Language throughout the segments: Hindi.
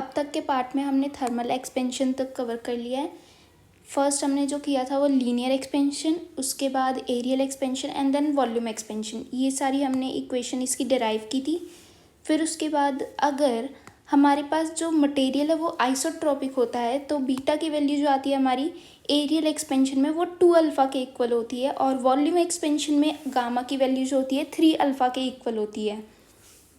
अब तक के पार्ट में हमने थर्मल एक्सपेंशन तक कवर कर लिया है। फर्स्ट हमने जो किया था वो लीनियर एक्सपेंशन, उसके बाद areal expansion and then volume expansion. ये सारी हमने इक्वेशन इसकी डिराइव की थी। फिर उसके बाद अगर हमारे पास जो मटेरियल है वो आइसोट्रॉपिक होता है तो बीटा की वैल्यू जो आती है हमारी एरियल एक्सपेंशन में वो 2 अल्फ़ा के इक्वल होती है, और वॉल्यूम एक्सपेंशन में गामा की वैल्यू जो होती है 3 अल्फ़ा के इक्वल होती है।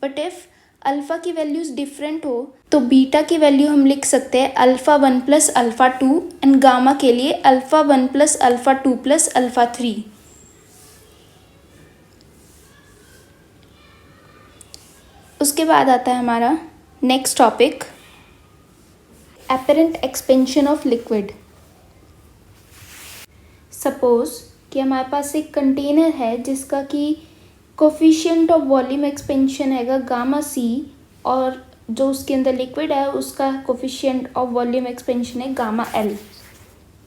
बट इफ़ अल्फ़ा की वैल्यूज़ डिफरेंट हो तो बीटा की वैल्यू हम लिख सकते हैं α1 प्लस α2 एंड गामा के लिए α1 प्लस α2 प्लस α3। उसके बाद आता है हमारा next topic, apparent expansion of liquid. Suppose कि हमारे पास एक कंटेनर है जिसका कि कोफिशिएंट ऑफ वॉल्यूम एक्सपेंशन हैगा गामा सी, और जो उसके अंदर लिक्विड है उसका कोफिशिएंट ऑफ वॉल्यूम एक्सपेंशन है गामा एल।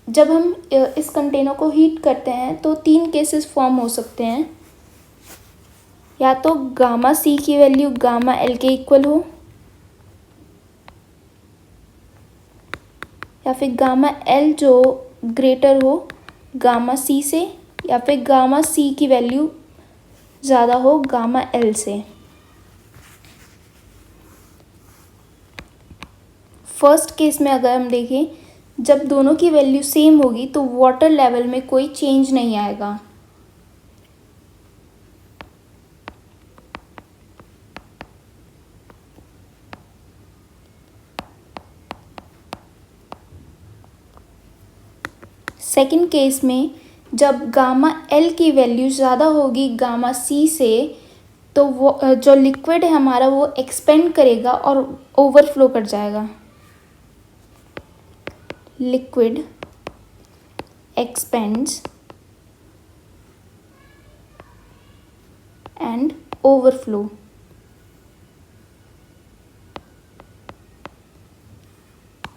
जब हम इस कंटेनर को हीट करते हैं तो 3 केसेस फॉर्म हो सकते हैं, या तो गामा सी की वैल्यू गामा एल के इक्वल हो, या फिर गामा एल जो ग्रेटर हो गामा सी से, या फिर गामा सी की वैल्यू ज़्यादा हो गामा एल से। फर्स्ट केस में अगर हम देखें, जब दोनों की वैल्यू सेम होगी तो वाटर लेवल में कोई चेंज नहीं आएगा। सेकंड केस में जब गामा एल की वैल्यू ज़्यादा होगी गामा सी से तो वो जो लिक्विड है हमारा वो एक्सपेंड करेगा और ओवरफ्लो कर जाएगा। Liquid expends and overflow.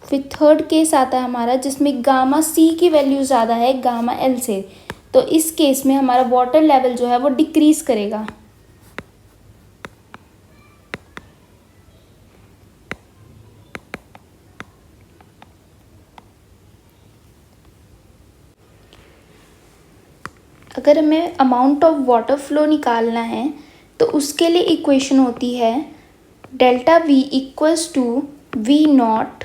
फिर थर्ड केस आता है हमारा जिसमें गामा सी की वैल्यू ज़्यादा है गामा एल से, तो इस केस में हमारा वाटर लेवल जो है वो डिक्रीज करेगा। अगर हमें अमाउंट ऑफ वाटर फ्लो निकालना है तो उसके लिए इक्वेशन होती है delta V equals to V naught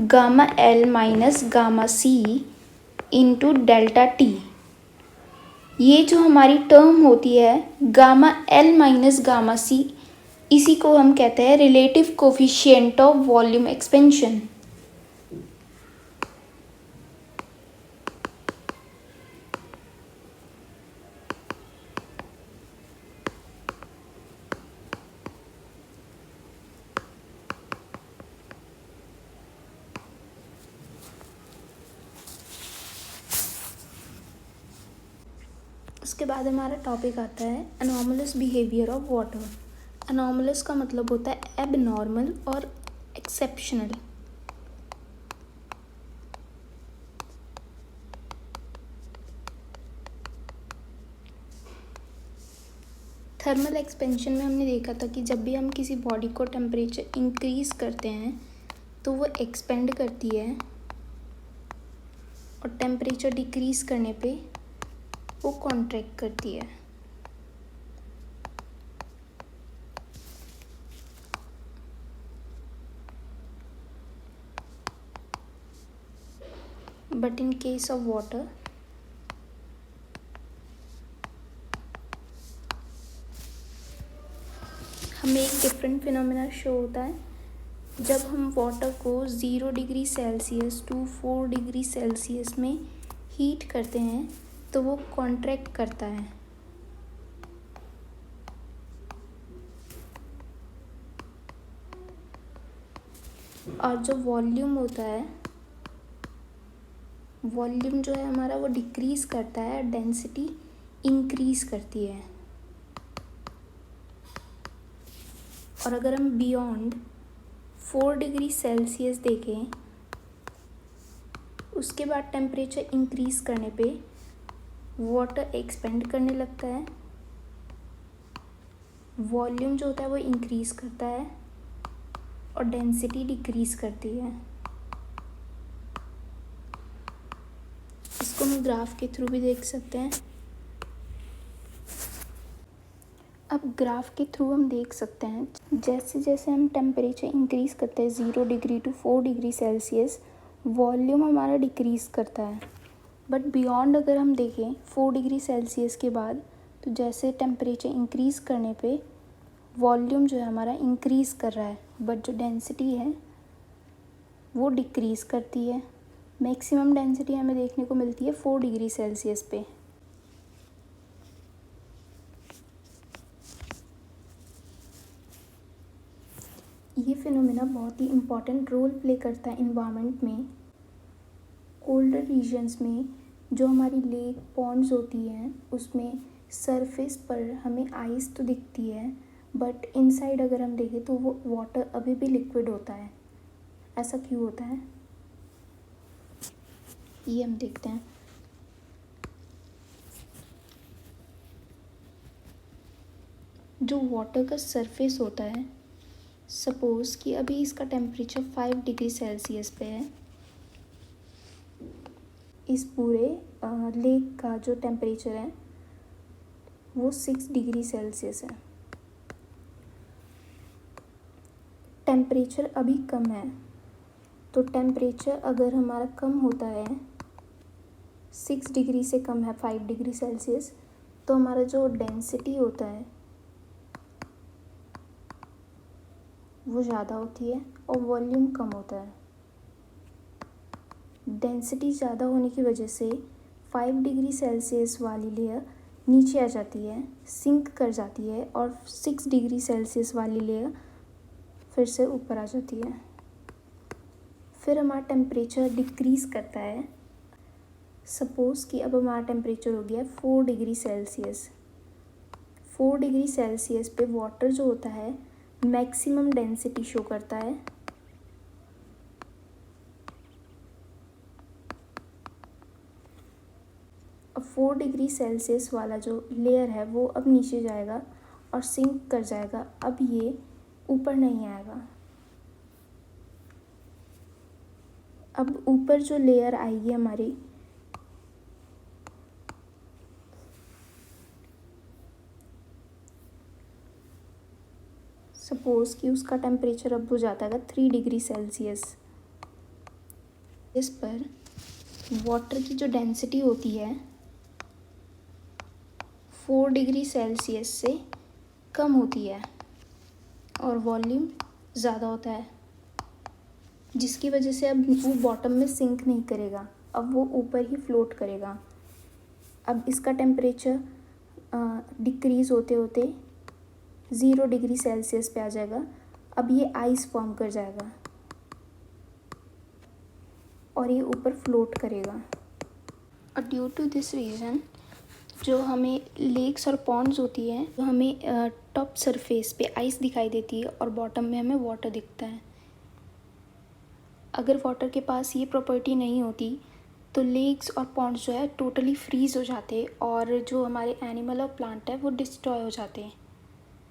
gamma L minus gamma C into delta T. ये जो हमारी टर्म होती है gamma L minus gamma C, इसी को हम कहते हैं relative coefficient of volume expansion. उसके बाद हमारा टॉपिक आता है anomalous behaviour of water. Anomalous का मतलब होता है एबनॉर्मल और एक्सेप्शनल। थर्मल एक्सपेंशन में हमने देखा था कि जब भी हम किसी बॉडी को टेम्परेचर इंक्रीज करते हैं तो वो एक्सपेंड करती है, और टेम्परेचर डिक्रीज करने पे वो कॉन्ट्रैक्ट करती है। But in case of water हमें एक डिफरेंट फिनोमेना शो होता है। जब हम वाटर को 0 degree Celsius to 4 degree Celsius में हीट करते हैं तो वो कॉन्ट्रैक्ट करता है, और जो वॉल्यूम होता है, वॉल्यूम जो है हमारा वो डिक्रीज करता है, डेंसिटी इंक्रीज करती है। और अगर हम बियॉन्ड 4 डिग्री सेल्सियस देखें, उसके बाद टेम्परेचर इंक्रीज करने पे वाटर एक्सपेंड करने लगता है, वॉल्यूम जो होता है वो इंक्रीज करता है, और डेंसिटी डिक्रीज करती है। इसको हम ग्राफ के थ्रू भी देख सकते हैं। अब ग्राफ के थ्रू हम देख सकते हैं जैसे जैसे हम टेम्परेचर इंक्रीज़ करते हैं 0 degree to 4 degree Celsius, volume हमारा डिक्रीज़ करता है। बट बियॉन्ड अगर हम देखें 4 डिग्री सेल्सियस के बाद, तो जैसे टेम्परेचर इंक्रीज़ करने पे वॉल्यूम जो है हमारा इंक्रीज़ कर रहा है, बट जो डेंसिटी है वो डिक्रीज़ करती है। मैक्सिमम डेंसिटी हमें देखने को मिलती है 4 डिग्री सेल्सियस पे। ये फिनोमेना बहुत ही इम्पॉर्टेंट रोल प्ले करता है इन्वायरमेंट में। कोल्डर रीजन्स में जो हमारी लेक पॉन्ड्स होती हैं उसमें सरफेस पर हमें आइस तो दिखती है, बट इनसाइड अगर हम देखें तो वो वाटर अभी भी लिक्विड होता है। ऐसा क्यों होता है ये हम देखते हैं। जो वाटर का सरफेस होता है, सपोज़ कि अभी इसका टेम्परेचर 5 डिग्री सेल्सियस पे है। इस पूरे लेक का जो टेम्परेचर है वो 6 डिग्री सेल्सियस है। टेम्परेचर अभी कम है, तो टेम्परेचर अगर हमारा कम होता है 6 डिग्री से कम है 5 डिग्री सेल्सियस, तो हमारा जो डेंसिटी होता है वो ज़्यादा होती है और वॉल्यूम कम होता है। डेंसिटी ज़्यादा होने की वजह से 5 डिग्री सेल्सियस वाली लेयर नीचे आ जाती है, सिंक कर जाती है, और 6 डिग्री सेल्सियस वाली लेयर फिर से ऊपर आ जाती है। फिर हमारा टेम्परेचर डिक्रीज़ करता है। सपोज़ कि अब हमारा टेम्परेचर हो गया 4 डिग्री सेल्सियस। 4 डिग्री सेल्सियस पे वाटर जो होता है मैक्सिमम डेंसिटी शो करता है। अब 4 डिग्री सेल्सियस वाला जो लेयर है वो अब नीचे जाएगा और सिंक कर जाएगा। अब ये ऊपर नहीं आएगा। अब ऊपर जो लेयर आएगी हमारी, सपोज़ कि उसका टेम्परेचर अब हो जाता है 3 डिग्री सेल्सियस। इस पर वाटर की जो डेंसिटी होती है 4 डिग्री सेल्सियस से कम होती है और वॉल्यूम ज़्यादा होता है, जिसकी वजह से अब वो बॉटम में सिंक नहीं करेगा, अब वो ऊपर ही फ्लोट करेगा। अब इसका टेम्परेचर डिक्रीज़ होते होते 0 डिग्री सेल्सियस पे आ जाएगा। अब ये आइस फॉर्म कर जाएगा और ये ऊपर फ्लोट करेगा। और ड्यू टू दिस रीज़न जो हमें लेक्स और पॉन्ड्स होती हैं, तो हमें टॉप सरफेस पे आइस दिखाई देती है और बॉटम में हमें वाटर दिखता है। अगर वाटर के पास ये प्रॉपर्टी नहीं होती तो लेक्स और पॉन्ड्स जो है टोटली फ्रीज़ हो जाते और जो हमारे एनिमल और प्लांट है वो डिस्ट्रॉय हो जाते हैं।